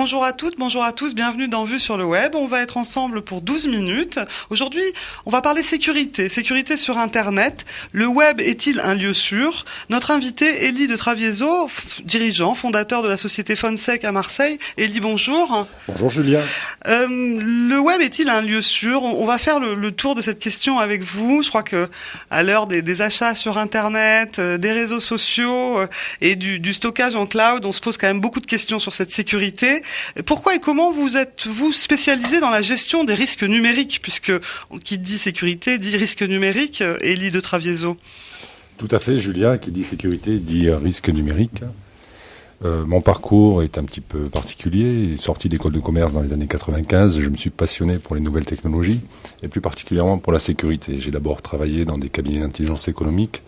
Bonjour à toutes, bonjour à tous, bienvenue dans Vue sur le web. On va être ensemble pour 12 minutes. Aujourd'hui, on va parler sécurité sur Internet. Le web est-il un lieu sûr ? Notre invité, Élie de Travieso, dirigeant, fondateur de la société Fonsec à Marseille. Élie, bonjour. Bonjour Julien. Le web est-il un lieu sûr ? On va faire le tour de cette question avec vous. Je crois que à l'heure des achats sur Internet, des réseaux sociaux et du stockage en cloud, on se pose quand même beaucoup de questions sur cette sécurité. Pourquoi et comment vous êtes-vous spécialisé dans la gestion des risques numériques, puisque qui dit sécurité dit risque numérique, Élie de Travieso? Tout à fait, Julien, qui dit sécurité dit risque numérique. Mon parcours est un petit peu particulier. Sorti d'école de commerce dans les années 95, je me suis passionné pour les nouvelles technologies et plus particulièrement pour la sécurité. J'ai d'abord travaillé dans des cabinets d'intelligence économique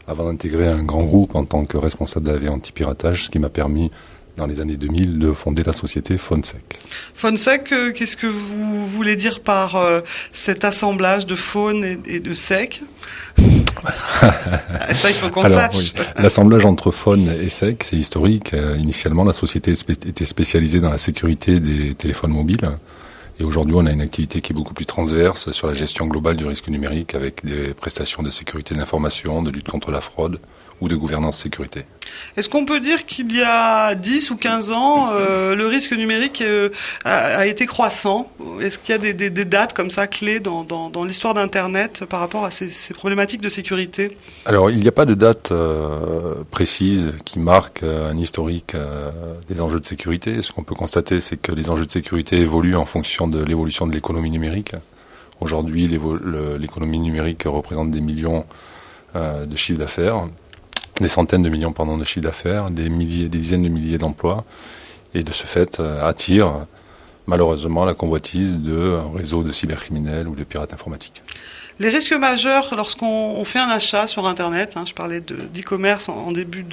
avant d'intégrer un grand groupe en tant que responsable d'AV anti-piratage, ce qui m'a permis dans les années 2000 de fonder la société Fonsec. Fonsec, qu'est-ce que vous voulez dire par cet assemblage de faune et de sec? Ça, il faut qu'on sache. Oui. L'assemblage entre faune et sec, c'est historique. Initialement, la société était spécialisée dans la sécurité des téléphones mobiles. Et aujourd'hui, on a une activité qui est beaucoup plus transverse sur la gestion globale du risque numérique avec des prestations de sécurité de l'information, de lutte contre la fraude ou de gouvernance sécurité. Est-ce qu'on peut dire qu'il y a 10 ou 15 ans, le risque numérique a été croissant? Est-ce qu'il y a des dates comme ça clés dans l'histoire d'Internet par rapport à ces problématiques de sécurité? Alors, il n'y a pas de date précise qui marque un historique des enjeux de sécurité. Ce qu'on peut constater, c'est que les enjeux de sécurité évoluent en fonction de l'évolution de l'économie numérique. Aujourd'hui, l'économie numérique représente des millions de chiffres d'affaires, des centaines de millions de chiffres d'affaires, des dizaines de milliers d'emplois, et de ce fait attire malheureusement la convoitise de réseaux de cybercriminels ou de pirates informatiques. Les risques majeurs lorsqu'on fait un achat sur Internet, je parlais d'e-commerce en début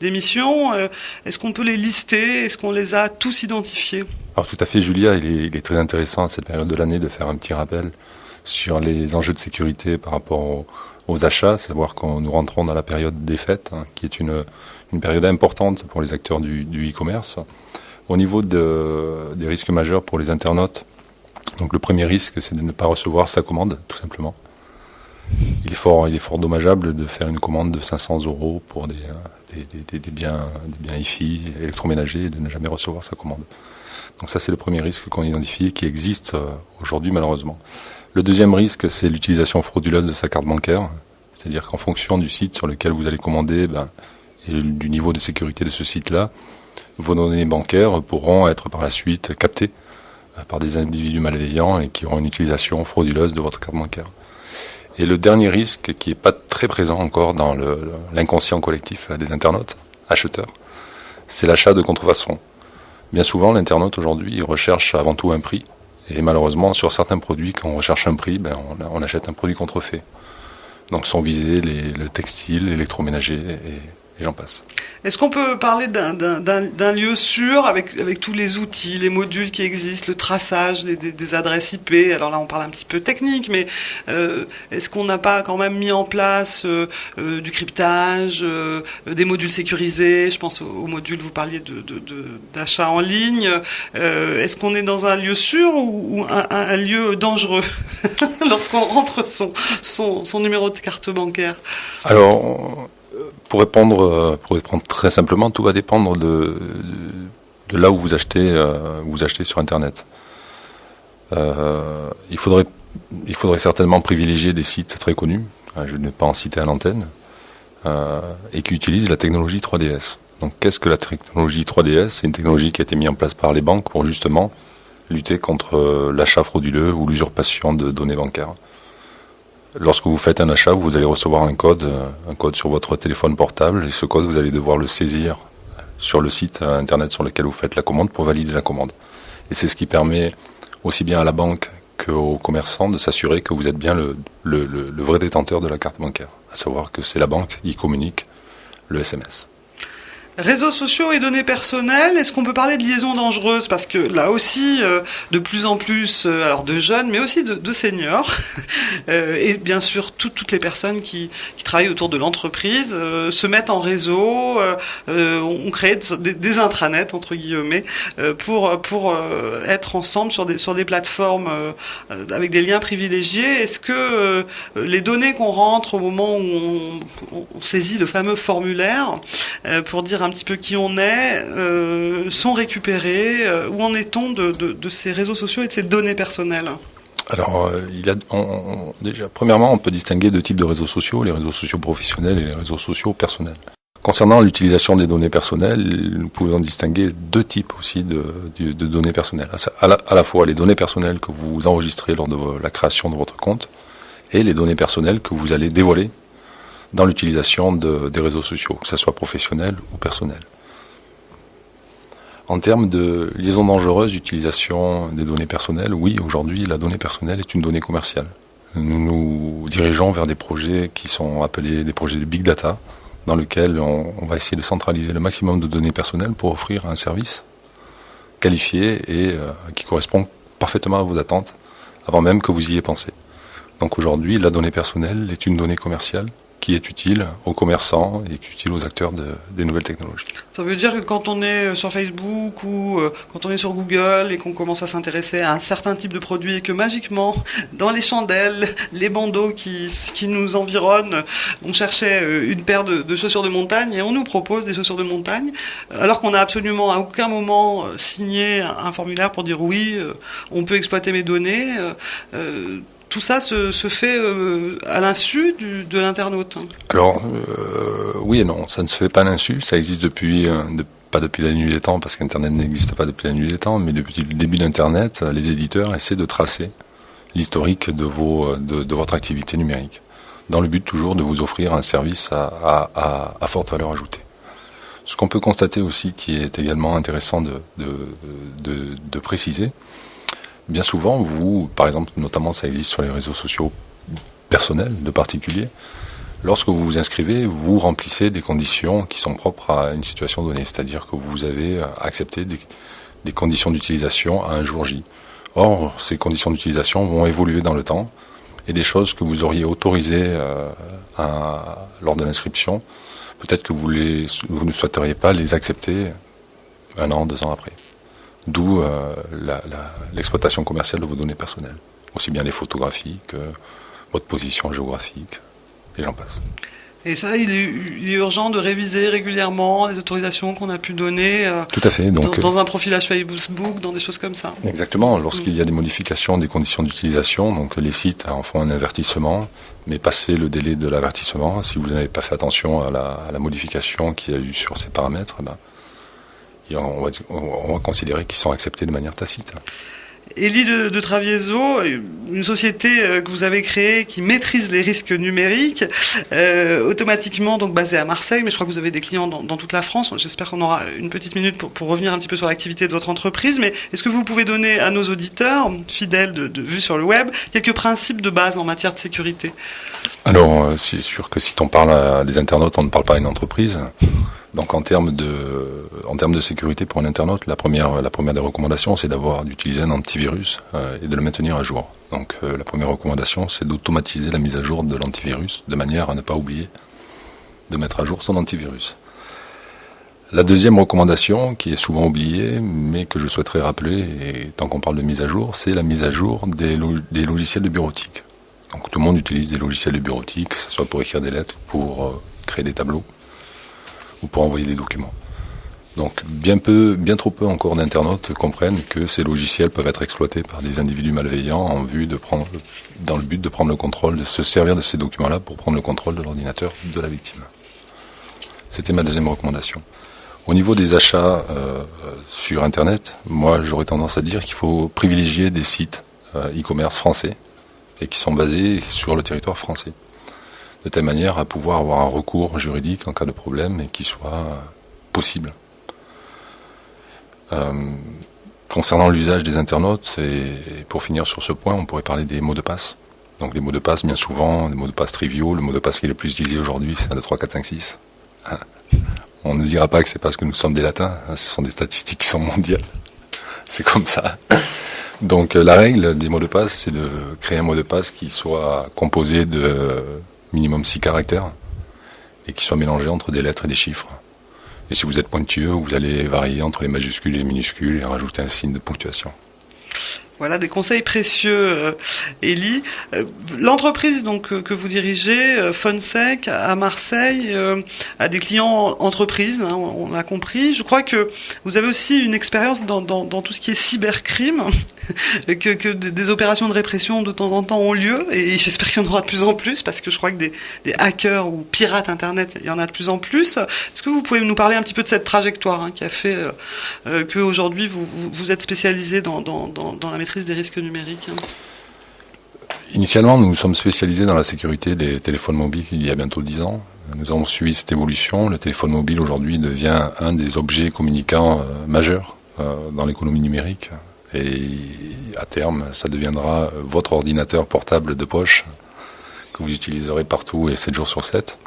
d'émission, est-ce qu'on peut les lister? Est-ce qu'on les a tous identifiés? Alors tout à fait, Julia, il est très intéressant à cette période de l'année de faire un petit rappel sur les enjeux de sécurité par rapport aux achats, c'est savoir que nous rentrons dans la période des fêtes, qui est une période importante pour les acteurs du e-commerce. Au niveau des risques majeurs pour les internautes, donc le premier risque, c'est de ne pas recevoir sa commande, tout simplement. Il est fort dommageable de faire une commande de 500 € pour des biens hi-fi, électroménagers, et de ne jamais recevoir sa commande. Donc ça, c'est le premier risque qu'on identifie et qui existe aujourd'hui, malheureusement. Le deuxième risque, c'est l'utilisation frauduleuse de sa carte bancaire. C'est-à-dire qu'en fonction du site sur lequel vous allez commander et du niveau de sécurité de ce site-là, vos données bancaires pourront être par la suite captées par des individus malveillants et qui auront une utilisation frauduleuse de votre carte bancaire. Et le dernier risque, qui n'est pas très présent encore dans l'inconscient collectif des internautes, acheteurs, c'est l'achat de contrefaçon. Bien souvent, l'internaute aujourd'hui, il recherche avant tout un prix. Et malheureusement, sur certains produits, quand on recherche un prix, on achète un produit contrefait. Donc sont visés le textile, l'électroménager et j'en passe. Est-ce qu'on peut parler d'un lieu sûr avec tous les outils, les modules qui existent, le traçage des adresses IP? Alors là, on parle un petit peu technique, mais est-ce qu'on n'a pas quand même mis en place du cryptage, des modules sécurisés? Je pense aux modules, vous parliez d'achat en ligne. Est-ce qu'on est dans un lieu sûr ou un lieu dangereux lorsqu'on rentre son numéro de carte bancaire? Alors, pour répondre très simplement, tout va dépendre de là où vous achetez sur Internet. Il faudrait certainement privilégier des sites très connus, je ne vais pas en citer à l'antenne, et qui utilisent la technologie 3DS. Donc qu'est-ce que la technologie 3DS? C'est une technologie qui a été mise en place par les banques pour justement lutter contre l'achat frauduleux ou l'usurpation de données bancaires. Lorsque vous faites un achat, vous allez recevoir un code sur votre téléphone portable, et ce code, vous allez devoir le saisir sur le site internet sur lequel vous faites la commande pour valider la commande. Et c'est ce qui permet aussi bien à la banque qu'aux commerçants de s'assurer que vous êtes bien le vrai détenteur de la carte bancaire, à savoir que c'est la banque qui communique le SMS. Réseaux sociaux et données personnelles, est-ce qu'on peut parler de liaisons dangereuses? Parce que là aussi, de plus en plus, alors de jeunes, mais aussi de seniors, et bien sûr toutes les personnes qui travaillent autour de l'entreprise, se mettent en réseau, on crée des intranets, entre guillemets, pour être ensemble sur des plateformes avec des liens privilégiés. Est-ce que les données qu'on rentre au moment où on saisit le fameux formulaire pour dire un petit peu qui on est, sont récupérés. Où en est-on de ces réseaux sociaux et de ces données personnelles? Alors, déjà, premièrement, on peut distinguer deux types de réseaux sociaux, les réseaux sociaux professionnels et les réseaux sociaux personnels. Concernant l'utilisation des données personnelles, nous pouvons distinguer deux types aussi de données personnelles. À la fois les données personnelles que vous enregistrez lors de la création de votre compte et les données personnelles que vous allez dévoiler dans l'utilisation des réseaux sociaux, que ce soit professionnel ou personnel. En termes de liaison dangereuse d'utilisation des données personnelles, oui, aujourd'hui, la donnée personnelle est une donnée commerciale. Nous nous dirigeons vers des projets qui sont appelés des projets de big data, dans lesquels on va essayer de centraliser le maximum de données personnelles pour offrir un service qualifié et qui correspond parfaitement à vos attentes, avant même que vous y ayez pensé. Donc aujourd'hui, la donnée personnelle est une donnée commerciale qui est utile aux commerçants et qui est utile aux acteurs des nouvelles technologies. Ça veut dire que quand on est sur Facebook ou quand on est sur Google et qu'on commence à s'intéresser à un certain type de produit et que magiquement, dans les chandelles, les bandeaux qui nous environnent, on cherchait une paire de chaussures de montagne et on nous propose des chaussures de montagne, alors qu'on n'a absolument à aucun moment signé un formulaire pour dire oui, on peut exploiter mes données. Tout ça se fait à l'insu de l'internaute. Alors, oui et non, ça ne se fait pas à l'insu, ça existe pas depuis la nuit des temps, parce qu'Internet n'existe pas depuis la nuit des temps, mais depuis le début d'Internet, les éditeurs essaient de tracer l'historique de votre activité numérique, dans le but toujours de vous offrir un service à forte valeur ajoutée. Ce qu'on peut constater aussi, qui est également intéressant de préciser, bien souvent, vous, par exemple, notamment ça existe sur les réseaux sociaux personnels de particuliers, lorsque vous vous inscrivez, vous remplissez des conditions qui sont propres à une situation donnée, c'est-à-dire que vous avez accepté des conditions d'utilisation à un jour J. Or, ces conditions d'utilisation vont évoluer dans le temps, et des choses que vous auriez autorisées lors de l'inscription, peut-être que vous ne souhaiteriez pas les accepter 1 an, 2 ans après. D'où l'exploitation commerciale de vos données personnelles. Aussi bien les photographies que votre position géographique, et j'en passe. Et ça, il est urgent de réviser régulièrement les autorisations qu'on a pu donner tout à fait. Donc, dans un profilage Facebook, dans des choses comme ça. Exactement. Lorsqu'il y a des modifications des conditions d'utilisation, donc les sites en font un avertissement, mais passé le délai de l'avertissement, si vous n'avez pas fait attention à la modification qu'il y a eu sur ces paramètres, on va considérer qu'ils sont acceptés de manière tacite. Élie de Travieso, une société que vous avez créée qui maîtrise les risques numériques, automatiquement donc basée à Marseille, mais je crois que vous avez des clients dans toute la France. J'espère qu'on aura une petite minute pour revenir un petit peu sur l'activité de votre entreprise, mais est-ce que vous pouvez donner à nos auditeurs, fidèles de Vue sur le web, quelques principes de base en matière de sécurité? Alors, c'est sûr que si on parle à des internautes, on ne parle pas à une entreprise. Donc en termes de sécurité pour un internaute, la première des recommandations, c'est d'utiliser un antivirus et de le maintenir à jour. Donc la première recommandation, c'est d'automatiser la mise à jour de l'antivirus, de manière à ne pas oublier de mettre à jour son antivirus. La deuxième recommandation, qui est souvent oubliée, mais que je souhaiterais rappeler, et tant qu'on parle de mise à jour, c'est la mise à jour des logiciels de bureautique. Donc tout le monde utilise des logiciels de bureautique, que ce soit pour écrire des lettres, pour créer des tableaux, ou pour envoyer des documents. Donc bien trop peu encore d'internautes comprennent que ces logiciels peuvent être exploités par des individus malveillants dans le but de prendre le contrôle, de se servir de ces documents-là pour prendre le contrôle de l'ordinateur de la victime. C'était ma deuxième recommandation. Au niveau des achats sur Internet, moi j'aurais tendance à dire qu'il faut privilégier des sites e-commerce français et qui sont basés sur le territoire français, de telle manière à pouvoir avoir un recours juridique en cas de problème et qui soit possible. Concernant l'usage des internautes, et pour finir sur ce point, on pourrait parler des mots de passe. Donc les mots de passe, bien souvent, des mots de passe triviaux, le mot de passe qui est le plus utilisé aujourd'hui, c'est 1, 2, 3, 4, 5, 6. On ne dira pas que c'est parce que nous sommes des latins, hein, ce sont des statistiques qui sont mondiales. C'est comme ça. Donc la règle des mots de passe, c'est de créer un mot de passe qui soit composé de minimum 6 caractères et qui soit mélangé entre des lettres et des chiffres. Et si vous êtes pointueux, vous allez varier entre les majuscules et les minuscules et rajouter un signe de ponctuation. Voilà des conseils précieux, Élie. L'entreprise donc que vous dirigez, Fonsec, à Marseille, a des clients entreprises, hein, on l'a compris. Je crois que vous avez aussi une expérience dans tout ce qui est cybercrime, que des opérations de répression de temps en temps ont lieu, et j'espère qu'il y en aura de plus en plus, parce que je crois que des hackers ou pirates Internet, il y en a de plus en plus. Est-ce que vous pouvez nous parler un petit peu de cette trajectoire, hein, qui a fait qu'aujourd'hui vous êtes spécialisé dans la maîtrise des risques numériques? Initialement, nous nous sommes spécialisés dans la sécurité des téléphones mobiles il y a bientôt 10 ans. Nous avons suivi cette évolution. Le téléphone mobile aujourd'hui devient un des objets communicants majeurs dans l'économie numérique. Et à terme, ça deviendra votre ordinateur portable de poche que vous utiliserez partout et 7 jours sur 7.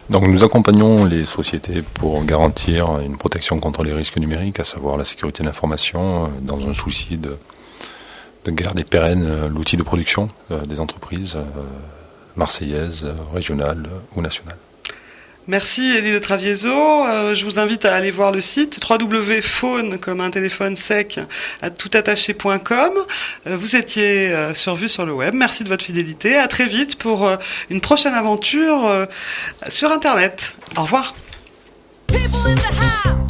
Donc nous accompagnons les sociétés pour garantir une protection contre les risques numériques, à savoir la sécurité de l'information, dans un souci de garder pérenne l'outil de production des entreprises marseillaises, régionales ou nationales. Merci Élie de Travieso. Je vous invite à aller voir le site www.phone comme un téléphone sec toutattaché.com. Vous étiez sur Vue sur le web. Merci de votre fidélité. À très vite pour une prochaine aventure sur Internet. Au revoir. People in the house.